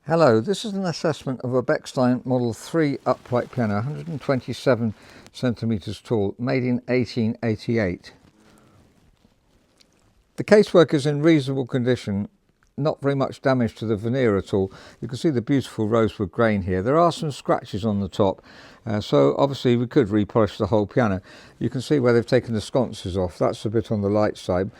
Hello, this is an assessment of a Bechstein Model 3 upright piano, 127 centimeters tall, made in 1888. The casework is in reasonable condition, not very much damage to the veneer at all. You can see the beautiful rosewood grain here. There are some scratches on the top, so obviously we could repolish the whole piano. You can see where they've taken the sconces off. That's a bit on the light side.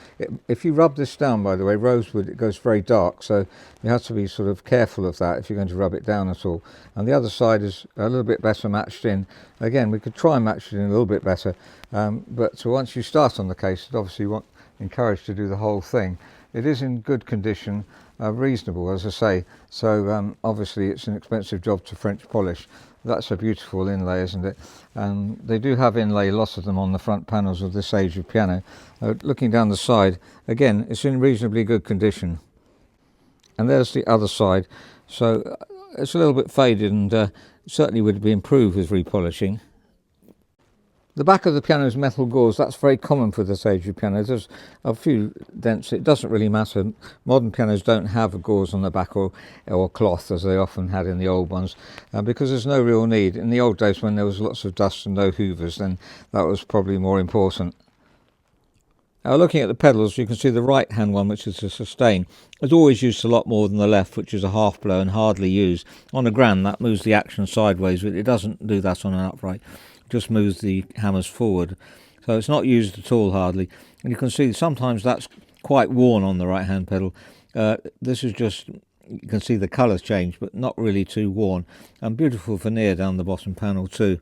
If you rub this down, by the way, rosewood, it goes very dark, so you have to be sort of careful of that if you're going to rub it down at all. And the other side is a little bit better matched in. Again, we could try and match it in a little bit better, but once you start on the case, it obviously encouraged to do the whole thing. It is in good condition, reasonable, as I say, so obviously it's an expensive job to French polish. That's a beautiful inlay, isn't it? And they do have inlay, lots of them, on the front panels of this age of piano. Looking down the side, again, it's in reasonably good condition. And there's the other side, so it's a little bit faded and certainly would be improved with repolishing. The back of the piano is metal gauze. That's very common for this age of piano. There's a few dents. It doesn't really matter. Modern pianos don't have a gauze on the back or cloth as they often had in the old ones, because there's no real need. In the old days when there was lots of dust and no hoovers, then that was probably more important. Now, looking at the pedals, you can see the right hand one, which is a sustain, is always used a lot more than the left, which is a half blow and hardly used. On a grand, that moves the action sideways, but it doesn't do that on an upright. Just moves the hammers forward, so it's not used at all hardly. And you can see sometimes that's quite worn on the right hand pedal. This is just, you can see the colours change, but not really too worn. And beautiful veneer down the bottom panel too.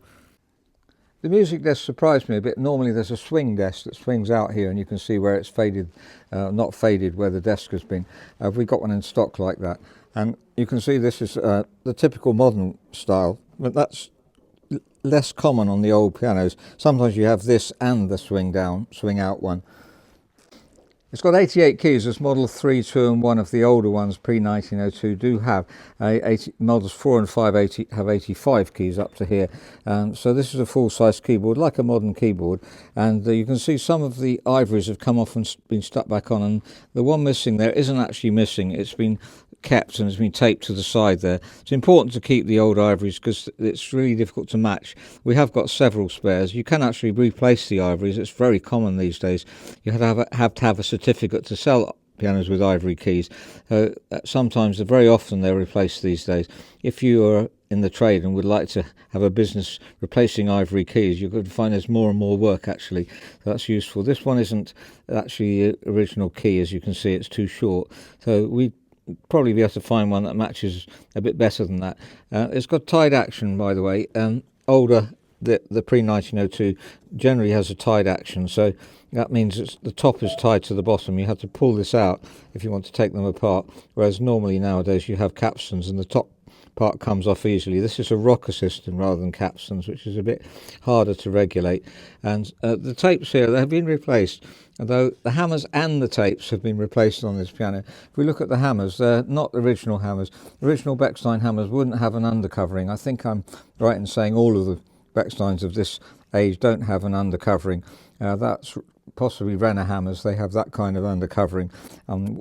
The music desk surprised me a bit. Normally there's a swing desk that swings out here and you can see where it's faded, not faded where the desk has been. We got one in stock like that, and you can see this is the typical modern style, but that's less common on the old pianos. Sometimes you have this and the swing out one. It's got 88 keys, as Model 3, 2 and 1 of the older ones pre-1902 do have. Models 4 and 5 have 85 keys up to here. So this is a full-size keyboard, like a modern keyboard. And you can see some of the ivories have come off and been stuck back on. And the one missing there isn't actually missing. It's been kept and it's been taped to the side there. It's important to keep the old ivories because it's really difficult to match. We have got several spares. You can actually replace the ivories. It's very common these days. You have to have a certificate to sell pianos with ivory keys. Sometimes, very often, they're replaced these days. If you are in the trade and would like to have a business replacing ivory keys, you could find there's more and more work actually. So that's useful. This one isn't actually the original key, as you can see. It's too short. So we probably be able to find one that matches a bit better than that. It's got tied action, by the way. Older, the pre-1902 generally has a tied action, so that means the top is tied to the bottom. You have to pull this out if you want to take them apart, whereas normally nowadays you have capstans and the top part comes off easily. This is a rocker system rather than capstans, which is a bit harder to regulate. And the tapes here, they have been replaced, although the hammers and the tapes have been replaced on this piano. If we look at the hammers, they're not original hammers. Original Bechstein hammers wouldn't have an undercovering. I think I'm right in saying all of the Bechsteins of this age don't have an undercovering. That's possibly Renner hammers. They have that kind of undercovering.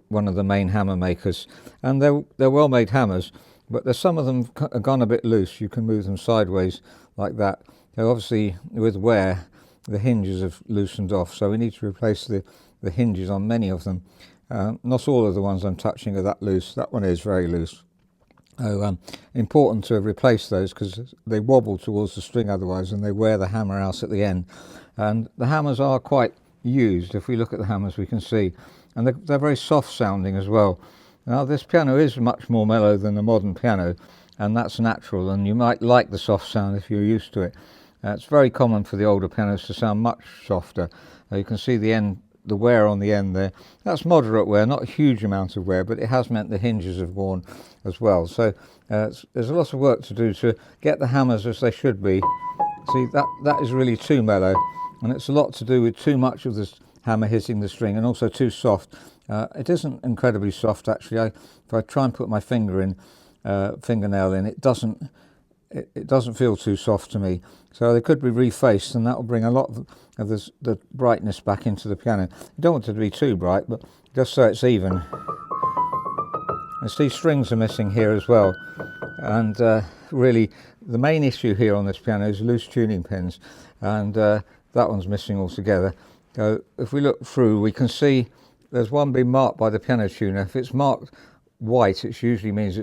One of the main hammer makers, and they're well-made hammers. But there's some of them are gone a bit loose. You can move them sideways like that. Now, obviously, with wear, the hinges have loosened off, so we need to replace the hinges on many of them. Not all of the ones I'm touching are that loose. That one is very loose. So important to replace those because they wobble towards the string otherwise, and they wear the hammer out at the end. And the hammers are quite used. If we look at the hammers, we can see, and they're very soft sounding as well. Now, this piano is much more mellow than a modern piano, and that's natural, and you might like the soft sound if you're used to it. It's very common for the older pianos to sound much softer. You can see the wear on the end there. That's moderate wear, not a huge amount of wear, but it has meant the hinges have worn as well. So there's a lot of work to do to get the hammers as they should be. See, that is really too mellow, and it's a lot to do with too much of this hammer hitting the string, and also too soft. It isn't incredibly soft actually. If I try and put my fingernail in, it doesn't feel too soft to me. So they could be refaced, and that will bring a lot of the brightness back into the piano. You don't want it to be too bright, but just so it's even. And see, strings are missing here as well. And really, the main issue here on this piano is loose tuning pins, and that one's missing altogether. If we look through, we can see there's one being marked by the piano tuner. If it's marked white, it usually means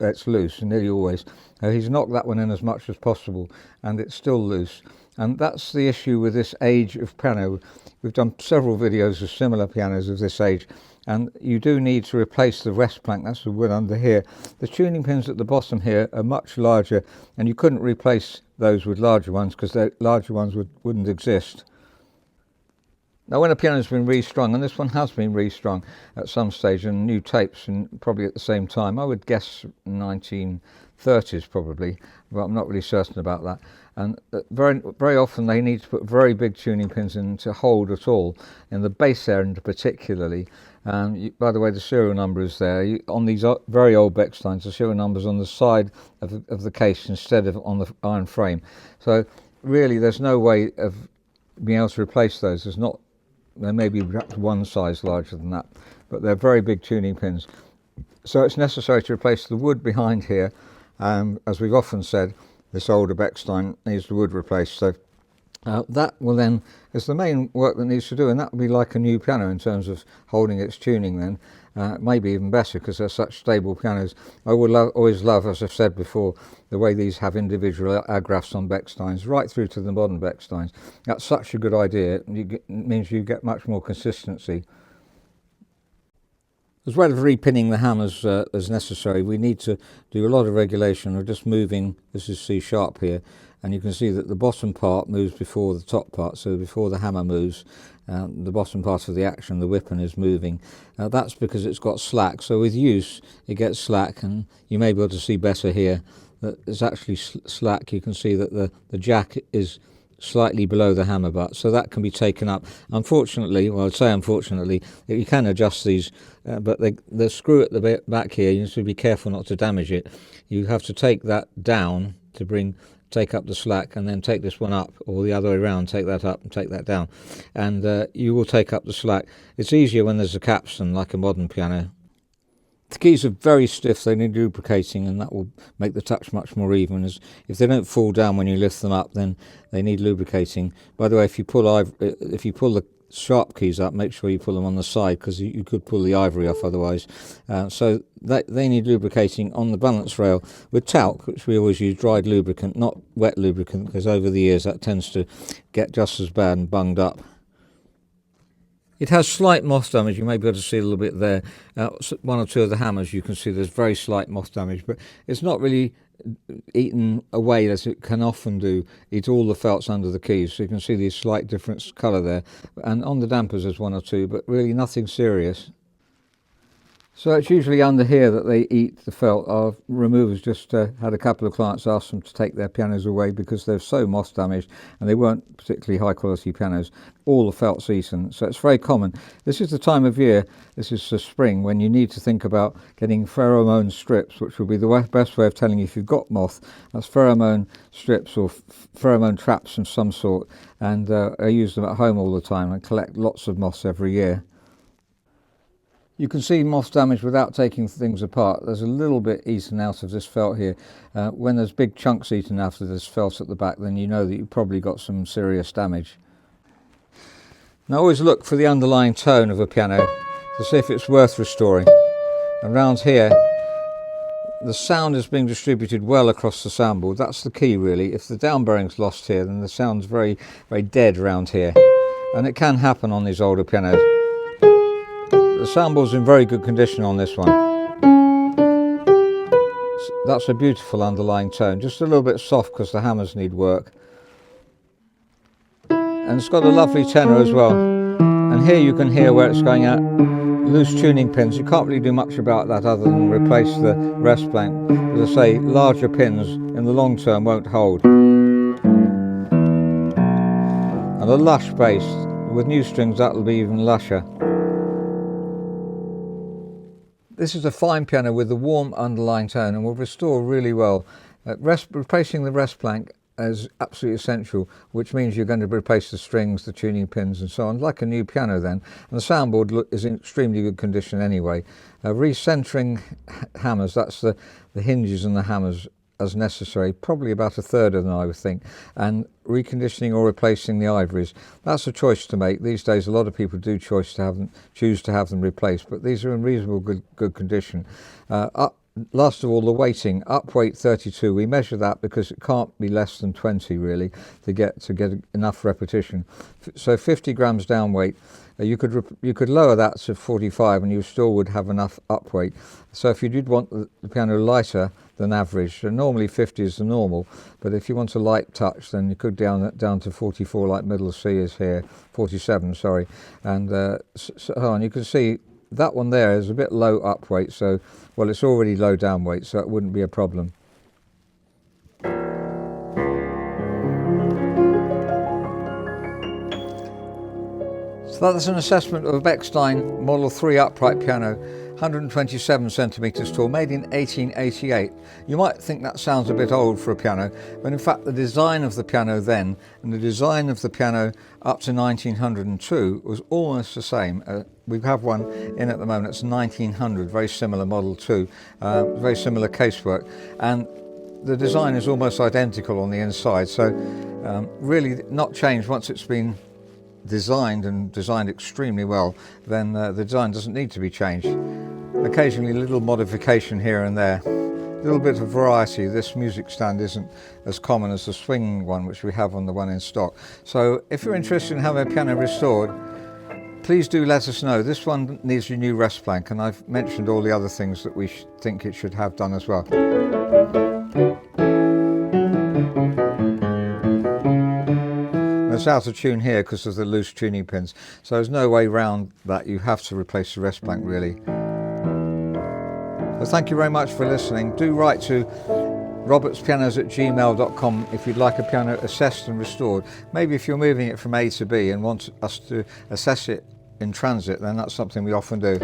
it's loose, nearly always. He's knocked that one in as much as possible, and it's still loose. And that's the issue with this age of piano. We've done several videos of similar pianos of this age, and you do need to replace the rest plank. That's the wood under here. The tuning pins at the bottom here are much larger, and you couldn't replace those with larger ones because the larger ones wouldn't exist. Now, when a piano's been restrung, and this one has been restrung at some stage, and new tapes, and probably at the same time, I would guess 1930s probably, but I'm not really certain about that. And very often they need to put very big tuning pins in to hold at all, in the bass end particularly. By the way, the serial number is there. On these very old Bechsteins, the serial number's on the side of the case instead of on the iron frame. So really, there's no way of being able to replace those. There may be perhaps one size larger than that, but they're very big tuning pins. So it's necessary to replace the wood behind here. As we've often said, this older Bechstein needs the wood replaced. So that will then is the main work that needs to do, and that will be like a new piano in terms of holding its tuning then. Maybe even better because they're such stable pianos. I would always love, as I've said before, the way these have individual agraphs on Bechsteins, right through to the modern Bechsteins. That's such a good idea. It means you get much more consistency. As well as repinning the hammers as necessary, we need to do a lot of regulation. We're just moving, this is C sharp here, and you can see that the bottom part moves before the top part, so before the hammer moves, the bottom part of the action, the whippen, is moving. That's because it's got slack, so with use it gets slack, and you may be able to see better here that it's actually slack. You can see that the jack is slightly below the hammer butt, so that can be taken up. Unfortunately, well, I'd say unfortunately, you can adjust these, but the screw at the back here, you need to be careful not to damage it. You have to take that down to take up the slack, and then take this one up, or the other way around, take that up and take that down, and you will take up the slack. It's easier when there's a capstan, like a modern piano. The keys are very stiff, they need lubricating, and that will make the touch much more even. If they don't fall down when you lift them up, then they need lubricating. By the way, if you pull the sharp keys up, make sure you pull them on the side, because you could pull the ivory off otherwise. So they need lubricating on the balance rail with talc, which we always use dried lubricant, not wet lubricant, because over the years that tends to get just as bad and bunged up. It has slight moth damage. You may be able to see a little bit there. One or two of the hammers, you can see there's very slight moth damage, but it's not really eaten away as it can often do. Eat all the felts under the keys, so you can see these slight difference colour there. And on the dampers there's one or two, but really nothing serious. So it's usually under here that they eat the felt. Our removers just had a couple of clients ask them to take their pianos away because they're so moth damaged, and they weren't particularly high quality pianos. All the felt's eaten, so it's very common. This is the time of year, this is the spring, when you need to think about getting pheromone strips, which will be the best way of telling you if you've got moth. That's pheromone strips or pheromone traps of some sort, and I use them at home all the time and collect lots of moths every year. You can see moth damage without taking things apart. There's a little bit eaten out of this felt here. When there's big chunks eaten out of this felt at the back, then you know that you've probably got some serious damage. Now always look for the underlying tone of a piano to see if it's worth restoring. And round here, the sound is being distributed well across the soundboard. That's the key really. If the down bearing's lost here, then the sound's very, very dead round here. And it can happen on these older pianos. The soundboard's in very good condition on this one. That's a beautiful underlying tone, just a little bit soft because the hammers need work. And it's got a lovely tenor as well. And here you can hear where it's going at. Loose tuning pins, you can't really do much about that other than replace the rest plank. As I say, larger pins in the long term won't hold. And a lush bass, with new strings that'll be even lusher. This is a fine piano with a warm underlying tone and will restore really well. Replacing the rest plank is absolutely essential, which means you're going to replace the strings, the tuning pins and so on, like a new piano then. And the soundboard is in extremely good condition anyway. Recentering hammers, that's the hinges and the hammers as necessary, probably about a third of them I would think, and reconditioning or replacing the ivories, that's a choice to make. These days a lot of people do choose to have them replaced, but these are in reasonable good condition. Last of all, the weighting, up weight 32, we measure that because it can't be less than 20 really to get enough repetition. So 50 grams down weight, you could lower that to 45 and you still would have enough up weight. So if you did want the piano lighter than average, normally 50 is the normal, but if you want a light touch then you could down to 44 like middle C is here, 47 sorry, and so on. You can see that one there is a bit low up weight, so, well, it's already low down weight, so it wouldn't be a problem. So that's an assessment of a Bechstein Model 3 upright piano, 127 centimetres tall, made in 1888. You might think that sounds a bit old for a piano, but in fact the design of the piano then and the design of the piano up to 1902 was almost the same. We have one in at the moment, it's 1900, very similar Model 2, very similar casework, and the design is almost identical on the inside, so really not changed once it's been designed and designed extremely well, then the design doesn't need to be changed. Occasionally a little modification here and there, a little bit of variety. This music stand isn't as common as the swing one which we have on the one in stock. So if you're interested in having a piano restored, please do let us know. This one needs a new rest plank, and I've mentioned all the other things that we think it should have done as well. It's out of tune here because of the loose tuning pins, so there's no way round that. You have to replace the rest plank really. So thank you very much for listening. Do write to robertspianos@gmail.com if you'd like a piano assessed and restored. Maybe if you're moving it from A to B and want us to assess it in transit, then that's something we often do.